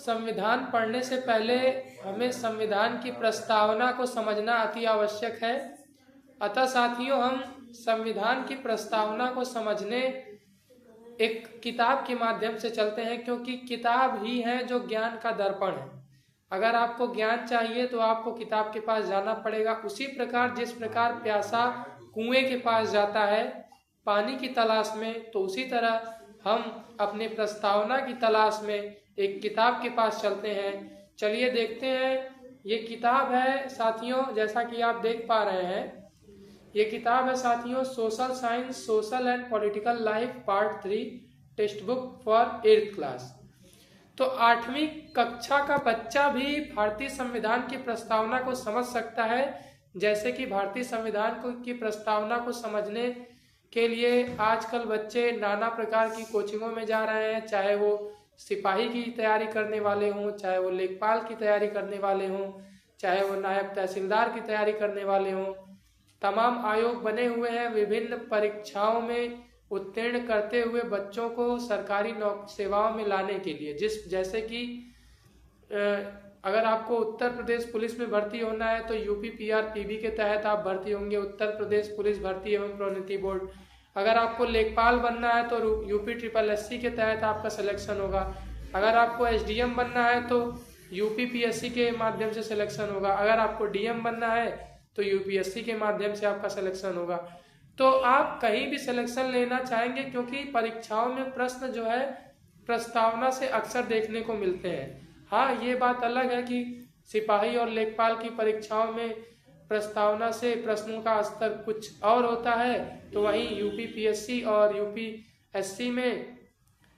संविधान पढ़ने से पहले हमें संविधान की प्रस्तावना को समझना अति आवश्यक है। अतः साथियों, हम संविधान की प्रस्तावना को समझने एक किताब के माध्यम से चलते हैं, क्योंकि किताब ही है जो ज्ञान का दर्पण है। अगर आपको ज्ञान चाहिए तो आपको किताब के पास जाना पड़ेगा। उसी प्रकार जिस प्रकार प्यासा कुएं के पास जाता है पानी की तलाश में, तो उसी तरह हम अपने प्रस्तावना की तलाश में एक किताब के पास चलते हैं। चलिए देखते हैं। ये किताब है साथियों, जैसा कि आप देख पा रहे हैं, ये किताब है साथियों social science, social and political life part 3, text book for 8th class. तो 8वीं कक्षा का बच्चा भी भारतीय संविधान की प्रस्तावना को समझ सकता है। जैसे कि भारतीय संविधान की प्रस्तावना को समझने के लिए आजकल बच्चे नाना प्रकार की कोचिंगों में जा रहे हैं, चाहे वो सिपाही की तैयारी करने वाले हों, चाहे वो लेखपाल की तैयारी करने वाले हों, चाहे वो नायब तहसीलदार की तैयारी करने वाले हों। तमाम आयोग बने हुए हैं विभिन्न परीक्षाओं में उत्तीर्ण करते हुए बच्चों को सरकारी सेवाओं में लाने के लिए। जैसे कि अगर आपको उत्तर प्रदेश पुलिस में भर्ती होना है तो यूपी PRPB के तहत आप भर्ती होंगे, उत्तर प्रदेश पुलिस भर्ती एवं प्रोन्नति बोर्ड। अगर आपको लेखपाल बनना है तो यूपी SSSC के तहत आपका सिलेक्शन होगा। अगर आपको SDM बनना है तो यूपी PSC के माध्यम से सिलेक्शन होगा। अगर आपको DM बनना है तो UPSC के माध्यम से आपका सिलेक्शन होगा। तो आप कहीं भी सिलेक्शन लेना चाहेंगे, क्योंकि परीक्षाओं में प्रश्न जो है प्रस्तावना से अक्सर देखने को मिलते हैं। हाँ, ये बात अलग है कि सिपाही और लेखपाल की परीक्षाओं में प्रस्तावना से प्रश्नों का स्तर कुछ और होता है, तो वहीं यूपी PSC और UPSC में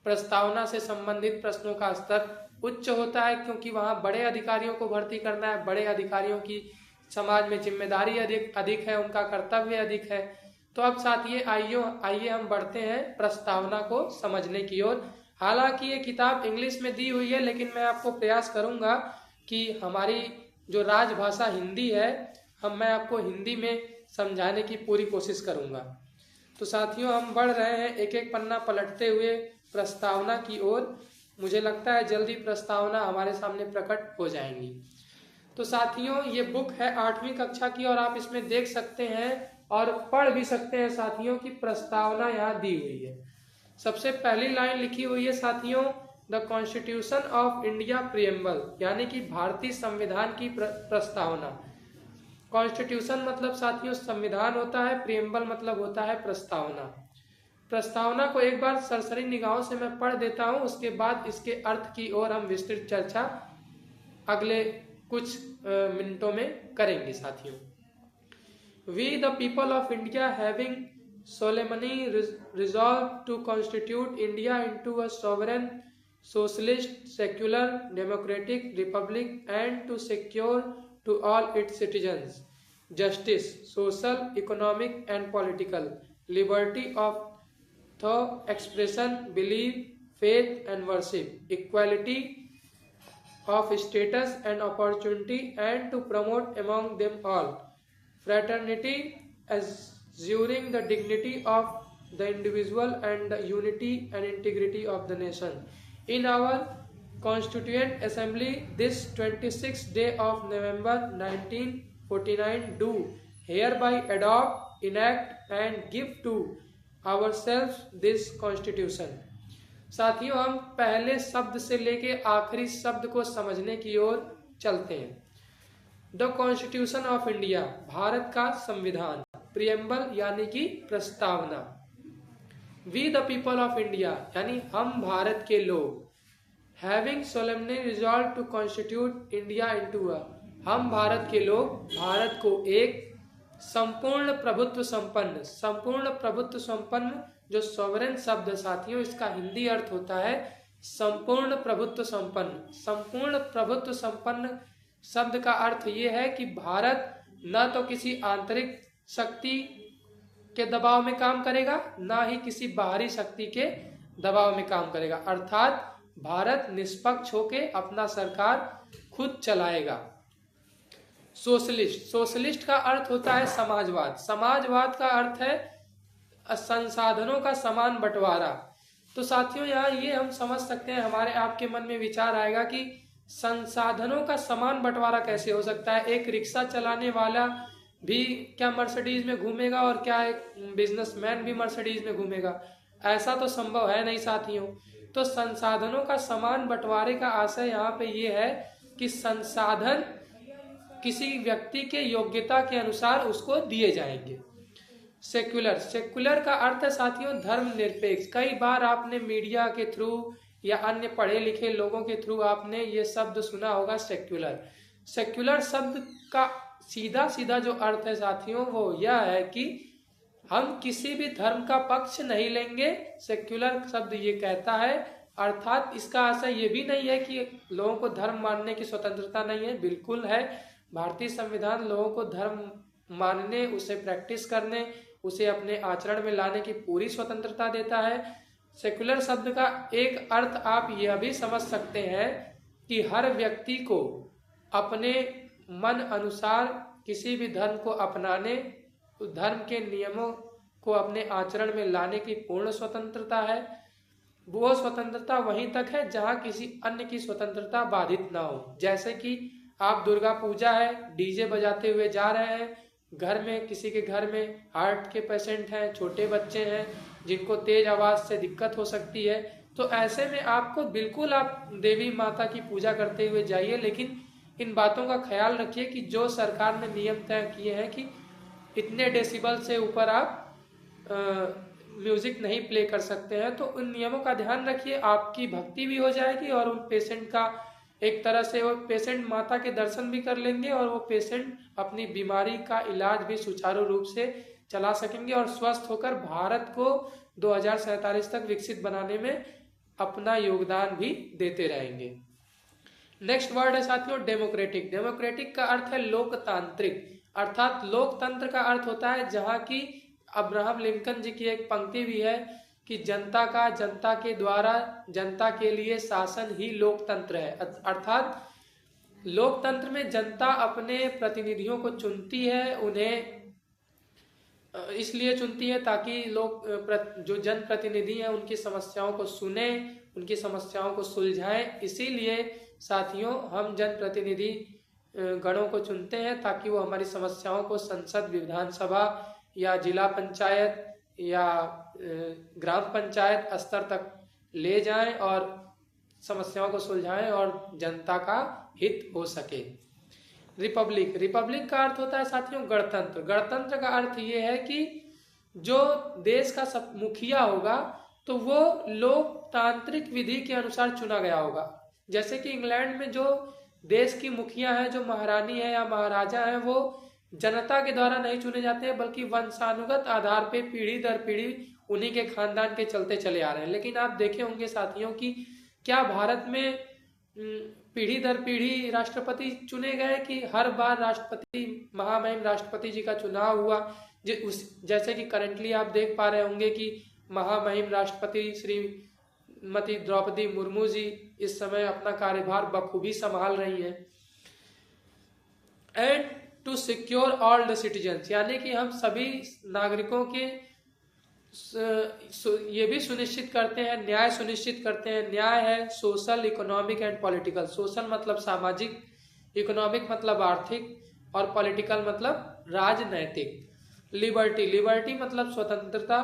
प्रस्तावना से संबंधित प्रश्नों का स्तर उच्च होता है, क्योंकि वहाँ बड़े अधिकारियों को भर्ती करना है। बड़े अधिकारियों की समाज में जिम्मेदारी अधिक है, उनका कर्तव्य अधिक है। तो अब साथियों आइए हम बढ़ते हैं प्रस्तावना को समझने की ओर। हालांकि ये किताब इंग्लिश में दी हुई है, लेकिन मैं आपको प्रयास करूंगा कि हमारी जो राजभाषा हिंदी है मैं आपको हिंदी में समझाने की पूरी कोशिश करूंगा। तो साथियों, हम बढ़ रहे हैं एक एक पन्ना पलटते हुए प्रस्तावना की ओर। मुझे लगता है जल्दी प्रस्तावना हमारे सामने प्रकट हो जाएंगी। तो साथियों, ये बुक है 8वीं कक्षा की और आप इसमें देख सकते हैं और पढ़ भी सकते हैं साथियों की प्रस्तावना यहाँ दी हुई है। सबसे पहली लाइन लिखी हुई है साथियों, the constitution of India preamble, यानी कि भारतीय संविधान की प्रस्तावना। कॉन्स्टिट्यूशन मतलब साथियों संविधान होता है, प्रियम्बल मतलब होता है प्रस्तावना। प्रस्तावना को एक बार सरसरी निगाहों से मैं पढ़ देता हूँ, उसके बाद इसके अर्थ की ओर हम विस्तृत चर्चा अगले कुछ मिनटों में करेंगे साथियों। We the people of India having solemnly resolved to constitute India into a sovereign, socialist, secular, democratic republic and to secure to all its citizens justice, social, economic and political, liberty of thought, expression, belief, faith and worship, equality of status and opportunity and to promote among them all fraternity, assuring the dignity of the individual and the unity and integrity of the nation. In our Constituent Assembly this 26th day of November 1949 do hereby adopt, enact and give to ourselves this Constitution. साथियों, हम पहले शब्द से लेके आखिरी शब्द को समझने की ओर चलते हैं। The constitution of India, Bharat का संविधान। प्रियम्बल यानी कि प्रस्तावना। We the people of India यानी हम भारत के लोग। Having solemnly resolved to constitute India into a, हम भारत के लोग भारत को एक संपूर्ण प्रभुत्व संपन्न जो सॉवरेन शब्द साथियों, इसका हिंदी अर्थ होता है संपूर्ण प्रभुत्व संपन्न। संपूर्ण प्रभुत्व संपन्न शब्द का अर्थ ये है कि भारत न तो किसी आंतरिक शक्ति के दबाव में काम करेगा, न ही किसी बाहरी शक्ति के दबाव में काम करेगा, अर्थात भारत निष्पक्ष होकर अपना सरकार खुद चलाएगा। सोशलिस्ट का अर्थ होता है समाजवाद। समाजवाद का अर्थ है संसाधनों का समान बंटवारा। तो साथियों यहाँ ये हम समझ सकते हैं, हमारे आपके मन में विचार आएगा कि संसाधनों का समान बंटवारा कैसे हो सकता है। एक रिक्शा चलाने वाला भी क्या मर्सिडीज में घूमेगा और क्या एक बिजनेसमैन भी मर्सिडीज में घूमेगा? ऐसा तो संभव है नहीं साथियों। तो संसाधनों का समान बंटवारे का आशय यहाँ पे ये है कि संसाधन किसी व्यक्ति के योग्यता के अनुसार उसको दिए जाएंगे। सेक्युलर, सेक्युलर का अर्थ है साथियों धर्मनिरपेक्ष। कई बार आपने मीडिया के थ्रू या अन्य पढ़े लिखे लोगों के थ्रू आपने ये शब्द सुना होगा सेक्युलर। सेक्युलर शब्द का सीधा सीधा जो अर्थ है साथियों वो यह है कि हम किसी भी धर्म का पक्ष नहीं लेंगे। सेक्युलर शब्द ये कहता है, अर्थात इसका आशय ये भी नहीं है कि लोगों को धर्म मानने की स्वतंत्रता नहीं है, बिल्कुल है। भारतीय संविधान लोगों को धर्म मानने, उसे प्रैक्टिस करने, उसे अपने आचरण में लाने की पूरी स्वतंत्रता देता है। सेक्युलर शब्द का एक अर्थ आप यह भी समझ सकते हैं कि हर व्यक्ति को अपने मन अनुसार किसी भी धर्म को अपनाने, उस धर्म के नियमों को अपने आचरण में लाने की पूर्ण स्वतंत्रता है। वो स्वतंत्रता वहीं तक है जहां किसी अन्य की स्वतंत्रता बाधित ना हो। जैसे कि आप दुर्गा पूजा है, डीजे बजाते हुए जा रहे हैं, घर में किसी के घर में हार्ट के पेशेंट हैं, छोटे बच्चे हैं जिनको तेज आवाज से दिक्कत हो सकती है, तो ऐसे में आपको बिल्कुल आप देवी माता की पूजा करते हुए जाइए, लेकिन इन बातों का ख्याल रखिए कि जो सरकार ने नियम तय किए हैं कि इतने डेसिबल से ऊपर आप म्यूजिक नहीं प्ले कर सकते हैं, तो उन नियमों का ध्यान रखिए। आपकी भक्ति भी हो जाएगी और उन पेशेंट का एक तरह से वो पेशेंट माता के दर्शन भी कर लेंगे और वो पेशेंट अपनी बीमारी का इलाज भी सुचारू रूप से चला सकेंगे और स्वस्थ होकर भारत को 2047 तक विकसित बनाने में अपना योगदान भी देते रहेंगे। नेक्स्ट वर्ड है साथियों डेमोक्रेटिक। डेमोक्रेटिक का अर्थ है लोकतांत्रिक, अर्थात लोकतंत्र का अर्थ होता है जहां की अब्राहम लिंकन जी की एक पंक्ति भी है कि जनता का जनता के द्वारा जनता के लिए शासन ही लोकतंत्र है। अर्थात लोकतंत्र में जनता अपने प्रतिनिधियों को चुनती है, उन्हें इसलिए चुनती है ताकि लोग जो जनप्रतिनिधि हैं उनकी समस्याओं को सुने, उनकी समस्याओं को सुलझाएं। इसीलिए साथियों हम जनप्रतिनिधि गणों को चुनते हैं ताकि वो हमारी समस्याओं को संसद, विधानसभा या जिला पंचायत या ग्राम पंचायत स्तर तक ले जाएं और समस्याओं को सुलझाएं और जनता का हित हो सके। रिपब्लिक, रिपब्लिक का अर्थ होता है साथियों गणतंत्र। गणतंत्र का अर्थ ये है कि जो देश का सब मुखिया होगा तो वो लोकतांत्रिक विधि के अनुसार चुना गया होगा। जैसे कि इंग्लैंड में जो देश की मुखिया है, जो महारानी है या महाराजा है, वो जनता के द्वारा नहीं चुने जाते हैं बल्कि वंशानुगत आधार पे पीढ़ी दर पीढ़ी उन्हीं के खानदान के चलते चले आ रहे हैं। लेकिन आप देखे होंगे साथियों कि क्या भारत में पीढ़ी दर पीढ़ी राष्ट्रपति चुने गए कि हर बार राष्ट्रपति महामहिम राष्ट्रपति जी का चुनाव हुआ? जैसे कि करंटली आप देख पा रहे होंगे कि महामहिम राष्ट्रपति श्रीमती द्रौपदी मुर्मू जी इस समय अपना कार्यभार बखूबी संभाल रही हैं। And to secure all the citizens, यानी कि हम सभी नागरिकों के ये भी सुनिश्चित करते हैं, न्याय सुनिश्चित करते हैं। न्याय है social, economic and political. Social मतलब सामाजिक, इकोनॉमिक मतलब आर्थिक और पॉलिटिकल मतलब राजनैतिक। लिबर्टी, लिबर्टी मतलब स्वतंत्रता।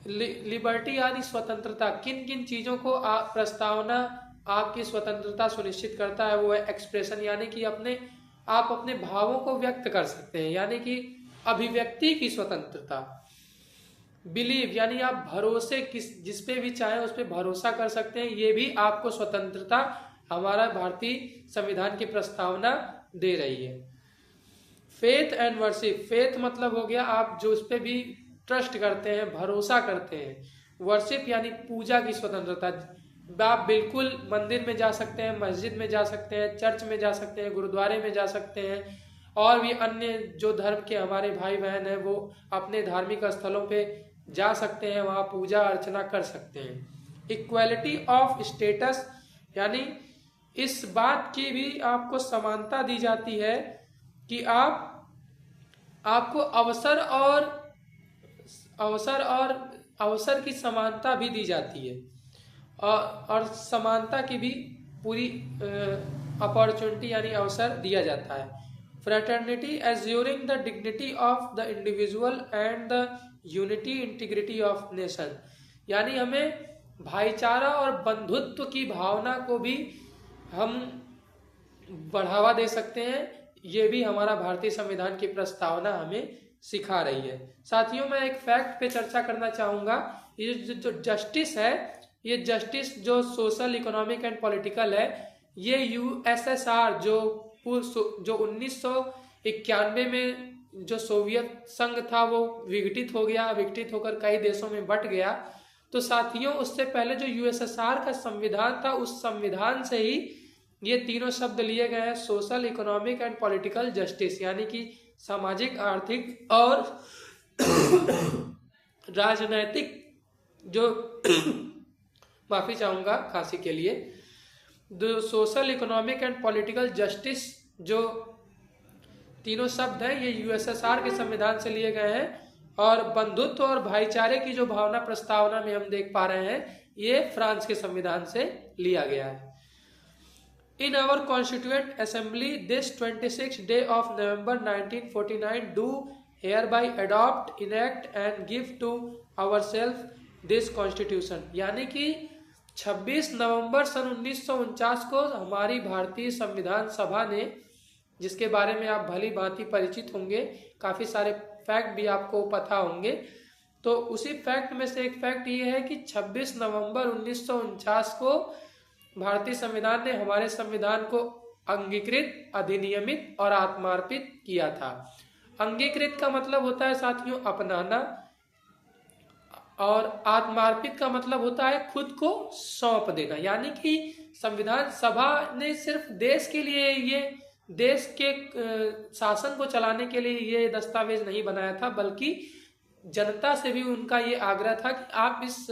लिबर्टी यानी स्वतंत्रता। किन किन चीजों को प्रस्तावना आपकी स्वतंत्रता सुनिश्चित करता है? वो है एक्सप्रेशन, यानी कि आप अपने भावों को व्यक्त कर सकते हैं, यानी कि अभिव्यक्ति की स्वतंत्रता। बिलीव यानी आप भरोसे जिस पे भी चाहे उस पे भरोसा कर सकते हैं, ये भी आपको स्वतंत्रता हमारा भारतीय संविधान की प्रस्तावना दे रही है। फेथ एंड वर्शिप, फेथ मतलब हो गया आप जो उस पे भी ट्रस्ट करते हैं, भरोसा करते हैं। वर्शिप यानी पूजा की स्वतंत्रता। आप बिल्कुल मंदिर में जा सकते हैं, मस्जिद में जा सकते हैं, चर्च में जा सकते हैं, गुरुद्वारे में जा सकते हैं और भी अन्य जो धर्म के हमारे भाई बहन हैं वो अपने धार्मिक स्थलों पे जा सकते हैं, वहाँ पूजा अर्चना कर सकते हैं। इक्वालिटी ऑफ स्टेटस यानी इस बात की भी आपको समानता दी जाती है कि आपको अवसर और अवसर की समानता भी दी जाती है और समानता की भी पूरी अपॉर्चुनिटी यानी अवसर दिया जाता है। Fraternity assuring the dignity of the individual and the unity integrity of nation, यानी हमें भाईचारा और बंधुत्व की भावना को भी हम बढ़ावा दे सकते हैं। ये भी हमारा भारतीय संविधान की प्रस्तावना हमें सिखा रही है। साथियों, मैं एक फैक्ट पे चर्चा करना चाहूंगा। ये जो जस्टिस है, ये जस्टिस जो सोशल, इकोनॉमिक एंड पॉलिटिकल है, ये यूएसएसआर जो 1991 में जो सोवियत संघ था वो विघटित हो गया, विघटित होकर कई देशों में बंट गया। तो साथियों, उससे पहले जो यूएसएसआर का संविधान था, उस संविधान से ही ये तीनों शब्द लिए गए हैं, social, economic and political justice, यानी कि सामाजिक, आर्थिक और राजनैतिक जो माफी चाहूंगा खांसी के लिए, जो social, economic and political justice जो तीनों शब्द हैं, ये यूएसएसआर के संविधान से लिए गए हैं। और बंधुत्व और भाईचारे की जो भावना प्रस्तावना में हम देख पा रहे हैं, ये फ्रांस के संविधान से लिया गया है। In our Constituent Assembly, this 26th day of November 1949, do hereby adopt, enact and give to ourselves this Constitution। यानी कि 26 नवंबर सन 1949 को हमारी भारतीय संविधान सभा ने, जिसके बारे में आप भली भांति परिचित होंगे, काफ़ी सारे फैक्ट भी आपको पता होंगे, तो उसी फैक्ट में से एक फैक्ट ये है कि 26 नवंबर 1949 को भारतीय संविधान ने हमारे संविधान को अंगीकृत, अधिनियमित और आत्मार्पित किया था। अंगीकृत का मतलब होता है साथियों अपनाना, और आत्मार्पित का मतलब होता है खुद को सौंप देना। यानी कि संविधान सभा ने सिर्फ देश के लिए, ये देश के शासन को चलाने के लिए ये दस्तावेज नहीं बनाया था, बल्कि जनता से भी उनका ये आग्रह था कि आप इस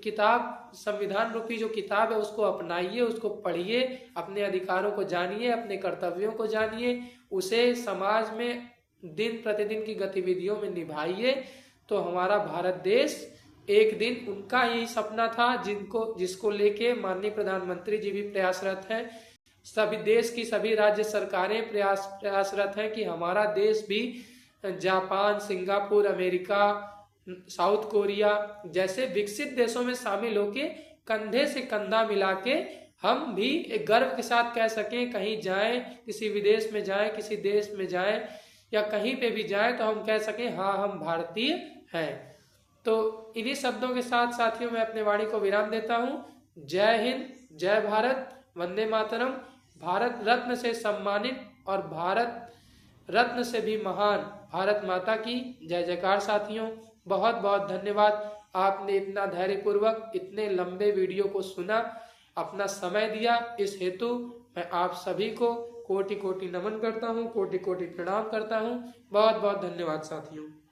किताब, संविधान रूपी जो किताब है, उसको अपनाइए, उसको पढ़िए, अपने अधिकारों को जानिए, अपने कर्तव्यों को जानिए, उसे समाज में दिन प्रतिदिन की गतिविधियों में निभाइए। तो हमारा भारत देश एक दिन, उनका यही सपना था जिसको लेके माननीय प्रधानमंत्री जी भी प्रयासरत हैं, सभी देश की सभी राज्य सरकारें प्रयासरत हैं कि हमारा देश भी Japan, Singapore, America, south Korea जैसे विकसित देशों में शामिल होके कंधे से कंधा मिला के हम भी एक गर्व के साथ कह सकें, कहीं जाएं, किसी विदेश में जाएं, किसी देश में जाएं या कहीं पे भी जाएं, तो हम कह सकें हाँ हम भारतीय हैं। तो इन्हीं शब्दों के साथ साथियों मैं अपने वाणी को विराम देता हूँ। जय हिंद, जय भारत, वंदे मातरम। भारत रत्न से सम्मानित और भारत रत्न से भी महान भारत माता की जय जयकार। साथियों बहुत बहुत धन्यवाद, आपने इतना धैर्यपूर्वक इतने लंबे वीडियो को सुना, अपना समय दिया। इस हेतु मैं आप सभी को कोटि कोटि नमन करता हूँ, कोटि कोटि प्रणाम करता हूँ। बहुत बहुत धन्यवाद साथियों।